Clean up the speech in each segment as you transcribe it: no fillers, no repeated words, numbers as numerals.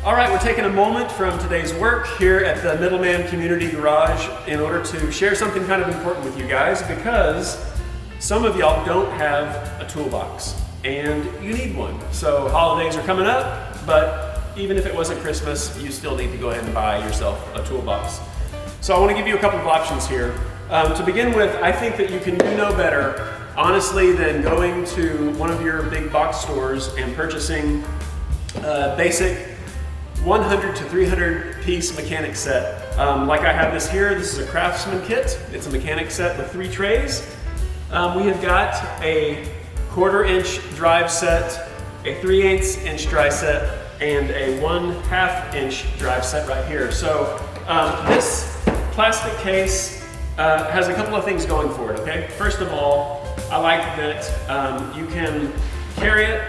All right, we're taking a moment from today's work here at the Middleman Community Garage in order to share something kind of important with you guys, because some of y'all don't have a toolbox and you need one. So holidays are coming up, but even if it wasn't Christmas, you still need to go ahead and buy yourself a toolbox. So I want to give you a couple of options here. To begin with, I think that you can do no better, honestly, than going to one of your big box stores and purchasing a basic 100 to 300 piece mechanic set. Like I have this here, this is a Craftsman kit. It's a mechanic set with 3 trays. We have got a 1/4 inch drive set, a 3/8 inch drive set, and a 1/2 inch drive set right here. So this plastic case has a couple of things going for it, okay? First of all, I like that you can carry it,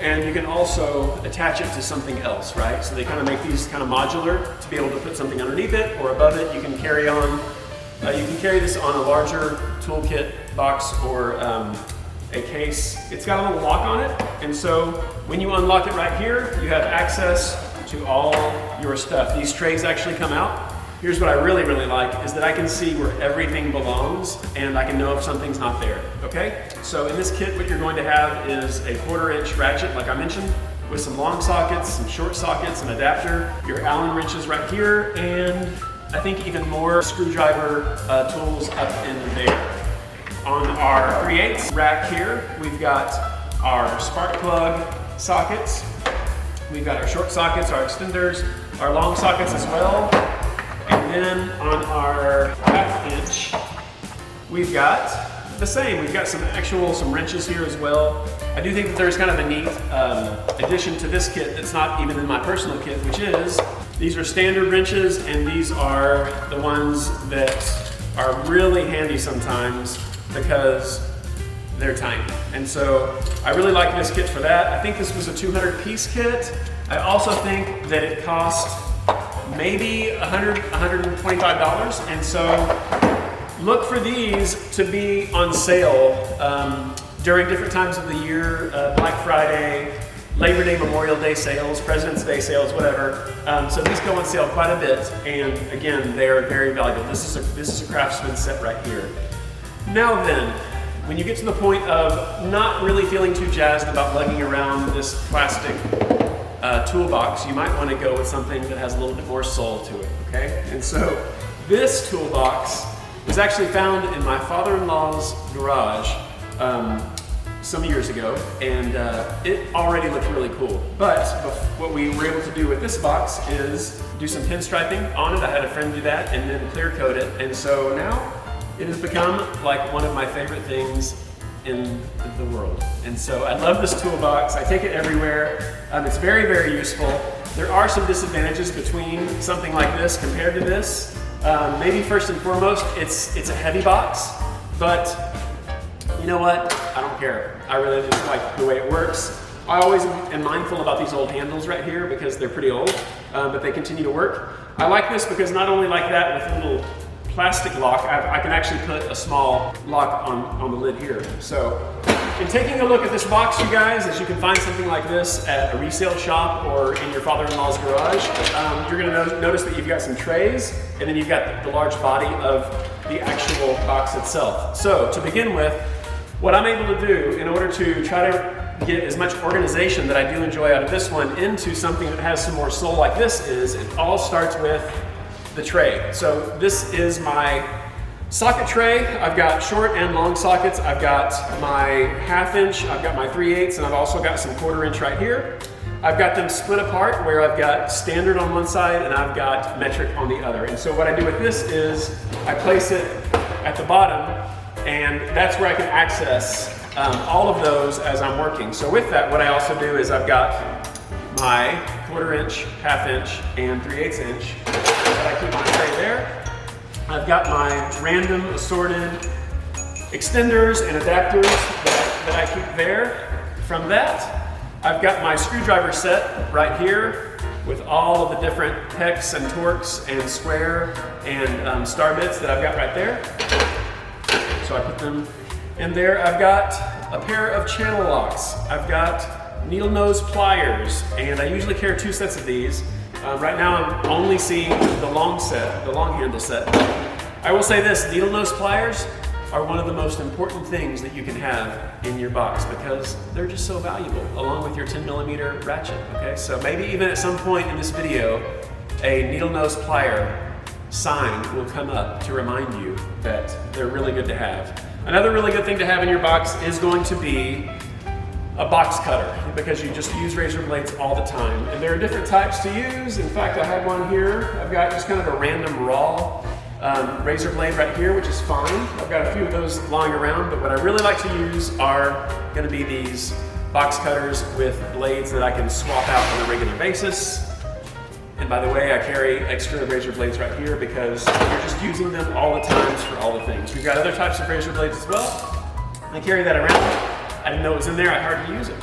and you can also attach it to something else, right? So they kind of make these kind of modular to be able to put something underneath it or above it. You can carry on. You can carry this on a larger toolkit box or a case. It's got a little lock on it, and so when you unlock it right here, you have access to all your stuff. These trays actually come out. Here's what I really like, is that I can see where everything belongs and I can know if something's not there, okay? So in this kit, what you're going to have is a 1/4 inch ratchet, like I mentioned, with some long sockets, some short sockets, an adapter, your Allen wrenches right here, and I think even more screwdriver tools up in there. On our 3/8 rack here, we've got our spark plug sockets, we've got our short sockets, our extenders, our long sockets as well. And then on our 1/2 inch, we've got the same. We've got some wrenches here as well. I do think that there's kind of a neat addition to this kit that's not even in my personal kit, which is these are standard wrenches, and these are the ones that are really handy sometimes because they're tiny. And so I really like this kit for that. I think this was a 200 piece kit. I also think that it cost maybe $100, $125. And so look for these to be on sale during different times of the year, Black Friday, Labor Day, Memorial Day sales, President's Day sales, whatever. So these go on sale quite a bit. And again, they're very valuable. This is a Craftsman set right here. Now then, when you get to the point of not really feeling too jazzed about lugging around this plastic toolbox, you might want to go with something that has a little bit more soul to it, okay? And so this toolbox was actually found in my father-in-law's garage some years ago, and it already looked really cool. But what we were able to do with this box is do some pinstriping on it. I had a friend do that, and then clear coat it. And so now it has become like one of my favorite things in the world. And so I love this toolbox. I take it everywhere. It's very, very useful. There are some disadvantages between something like this compared to this. Maybe first and foremost, it's a heavy box, but you know what? I don't care. I really just like the way it works. I always am mindful about these old handles right here because they're pretty old, but they continue to work. I like this because not only like that with a little plastic lock, I can actually put a small lock on the lid here. So in taking a look at this box, you guys, as you can find something like this at a resale shop or in your father-in-law's garage, you're gonna notice that you've got some trays, and then you've got the large body of the actual box itself. So to begin with, what I'm able to do in order to try to get as much organization that I do enjoy out of this one into something that has some more soul like this is, it all starts with the tray. So this is my socket tray. I've got short and long sockets. I've got my 1/2 inch, I've got my 3/8, and I've also got some 1/4 inch right here. I've got them split apart where I've got standard on one side and I've got metric on the other. And so what I do with this is I place it at the bottom, and that's where I can access all of those as I'm working. So with that, what I also do is I've got my 1/4 inch, 1/2 inch, and 3/8 inch. I keep my tray there. I've got my random assorted extenders and adapters that I keep there. From that, I've got my screwdriver set right here with all of the different hex and torques and square and star bits that I've got right there. So I put them in there. I've got a pair of channel locks. I've got needle nose pliers, and I usually carry 2 sets of these. Right now I'm only seeing the long set, the long handle set. I will say this, needle nose pliers are one of the most important things that you can have in your box because they're just so valuable, along with your 10mm ratchet, okay? So maybe even at some point in this video, a needle nose plier sign will come up to remind you that they're really good to have. Another really good thing to have in your box is going to be a box cutter, because you just use razor blades all the time. And there are different types to use. In fact, I have one here. I've got just kind of a random raw razor blade right here, which is fine. I've got a few of those lying around, but what I really like to use are gonna be these box cutters with blades that I can swap out on a regular basis. And by the way, I carry extra razor blades right here because you're just using them all the times for all the things. We've got other types of razor blades as well. I carry that around. I didn't know it was in there, I hardly use it.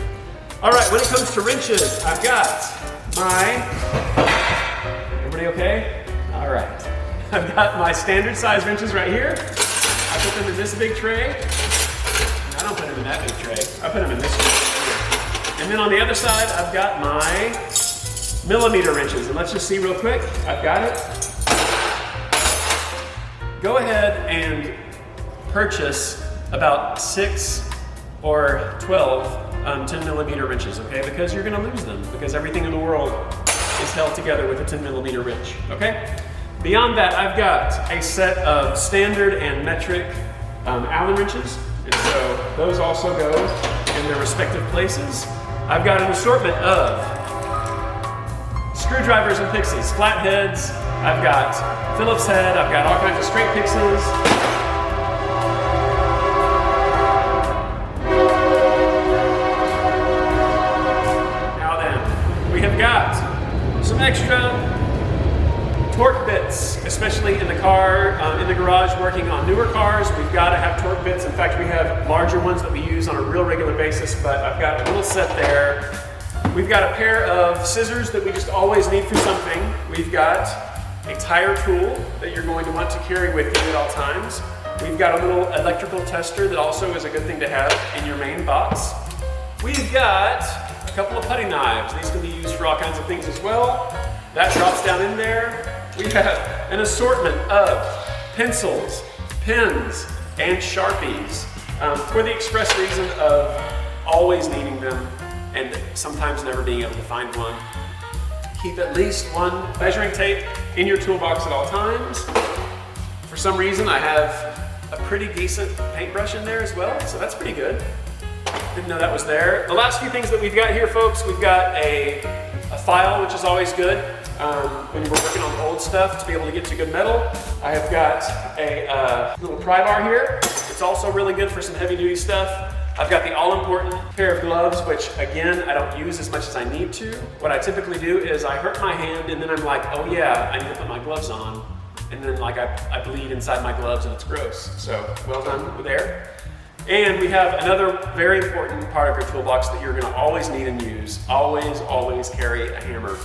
All right, when it comes to wrenches, I've got my, everybody okay? All right. I've got my standard size wrenches right here. I put them in this big tray. I don't put them in that big tray. I put them in this tray. And then on the other side, I've got my millimeter wrenches. And let's just see real quick. I've got it. Go ahead and purchase about 6 or 12 10mm wrenches, okay? Because you're gonna lose them, because everything in the world is held together with a 10mm wrench, okay? Beyond that, I've got a set of standard and metric Allen wrenches, and so those also go in their respective places. I've got an assortment of screwdrivers and pixies, flatheads. I've got Phillips head. I've got all kinds of straight pixies. We have got some extra torque bits, especially in the car, in the garage working on newer cars. We've got to have torque bits. In fact, we have larger ones that we use on a real regular basis, but I've got a little set there. We've got a pair of scissors that we just always need for something. We've got a tire tool that you're going to want to carry with you at all times. We've got a little electrical tester that also is a good thing to have in your main box. We've got a couple of putty knives. These can be used for all kinds of things as well. That drops down in there. We have an assortment of pencils, pens, and Sharpies for the express reason of always needing them and sometimes never being able to find one. Keep at least one measuring tape in your toolbox at all times. For some reason, I have a pretty decent paintbrush in there as well, so that's pretty good. Didn't know that was there. The last few things that we've got here, folks, we've got a file, which is always good when you're working on old stuff to be able to get to good metal. I have got a little pry bar here. It's also really good for some heavy duty stuff. I've got the all-important pair of gloves, which again, I don't use as much as I need to. What I typically do is I hurt my hand and then I'm like, oh yeah, I need to put my gloves on. And then like I bleed inside my gloves and it's gross. So well done there. And we have another very important part of your toolbox that you're gonna always need and use. Always carry a hammer.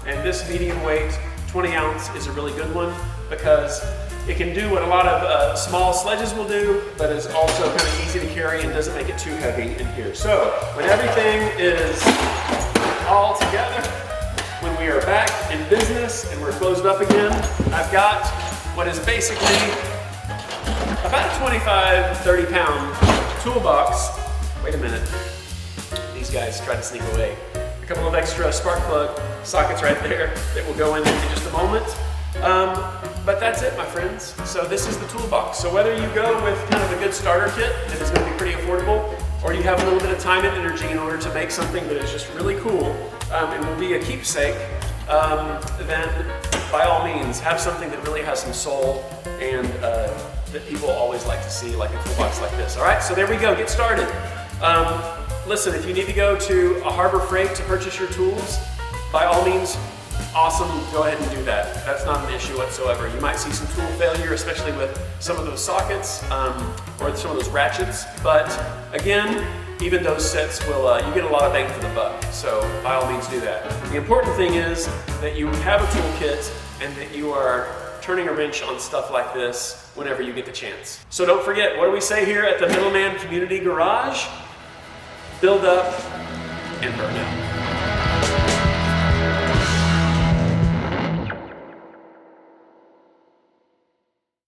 And this medium weight, 20 ounce is a really good one because it can do what a lot of small sledges will do, but is also kind of easy to carry and doesn't make it too heavy in here. So when everything is all together, when we are back in business and we're closed up again, I've got what is basically about a 25, 30 pound toolbox. Wait a minute, these guys tried to sneak away. A couple of extra spark plug sockets right there that will go in just a moment. But that's it, my friends. So this is the toolbox. So whether you go with kind of a good starter kit that is going to be pretty affordable, or you have a little bit of time and energy in order to make something that is just really cool and will be a keepsake, then by all means, have something that really has some soul and that people always like to see, like a toolbox like this. All right, so there we go, get started. Listen, if you need to go to a Harbor Freight to purchase your tools, by all means, awesome, go ahead and do that. That's not an issue whatsoever. You might see some tool failure, especially with some of those sockets or some of those ratchets, but again, even those sets will, you get a lot of bang for the buck, so by all means do that. The important thing is that you have a toolkit and that you are turning a wrench on stuff like this whenever you get the chance. So don't forget, what do we say here at the Middleman Community Garage? Build up, and burnout.